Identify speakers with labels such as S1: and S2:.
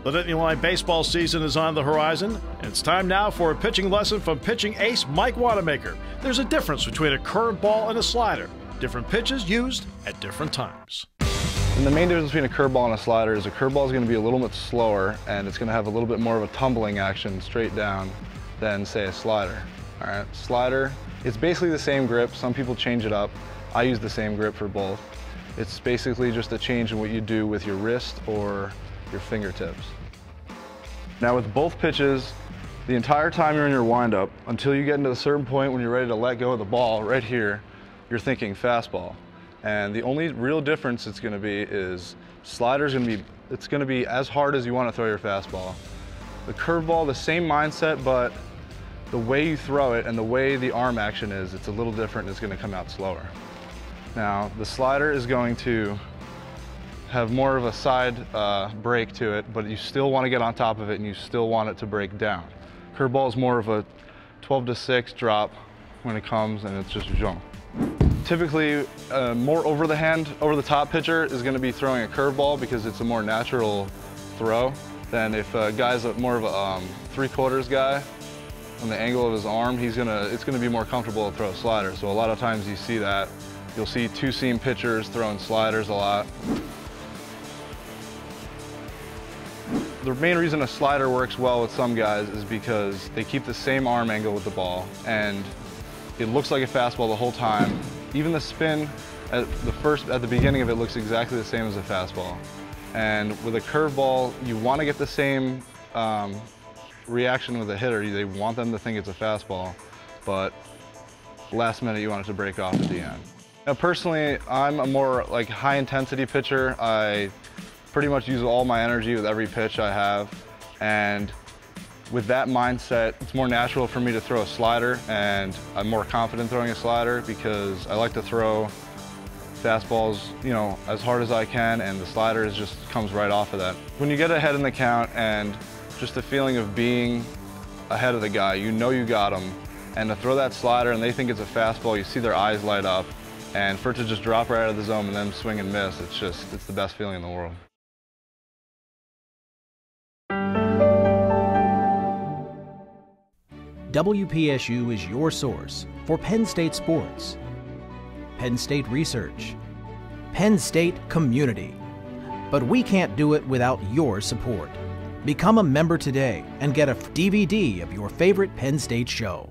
S1: The Nittany Lion baseball season is on the horizon, and it's time now for a pitching lesson from pitching ace Mike Wanamaker. There's a difference between a curveball and a slider. Different pitches used at different times.
S2: And the main difference between a curveball and a slider is a curveball is going to be a little bit slower, and it's going to have a little bit more of a tumbling action straight down than, say, a slider. All right, slider, it's basically the same grip. Some people change it up. I use the same grip for both. It's basically just a change in what you do with your wrist or your fingertips. Now with both pitches, the entire time you're in your windup, until you get into a certain point when you're ready to let go of the ball, right here, you're thinking fastball. And the only real difference it's going to be is slider's going to be, it's going to be as hard as you want to throw your fastball. The curveball, the same mindset, but the way you throw it and the way the arm action is, it's a little different and it's going to come out slower. Now, the slider is going to have more of a side break to it, but you still want to get on top of it and you still want it to break down. Curveball is more of a 12-6 drop when it comes, and it's just jump. Typically, more over the top pitcher is going to be throwing a curveball because it's a more natural throw than if a guy's more of a 3/4 guy. On the angle of his arm, it's gonna be more comfortable to throw a slider. So a lot of times you see that. You'll see two-seam pitchers throwing sliders a lot. The main reason a slider works well with some guys is because they keep the same arm angle with the ball, and it looks like a fastball the whole time. Even the spin at the beginning of it looks exactly the same as a fastball. And with a curveball, you want to get the same reaction with a hitter. They want them to think it's a fastball, but last minute you want it to break off at the end. Now, personally, I'm a more like high intensity pitcher. I pretty much use all my energy with every pitch I have, and with that mindset, it's more natural for me to throw a slider, and I'm more confident throwing a slider because I like to throw fastballs, you know, as hard as I can, and the slider just comes right off of that. When you get ahead in the count and just the feeling of being ahead of the guy, you know you got him, and to throw that slider and they think it's a fastball, you see their eyes light up, and for it to just drop right out of the zone and then swing and miss, it's the best feeling in the world.
S3: WPSU is your source for Penn State sports, Penn State research, Penn State community. But we can't do it without your support. Become a member today and get a DVD of your favorite Penn State show.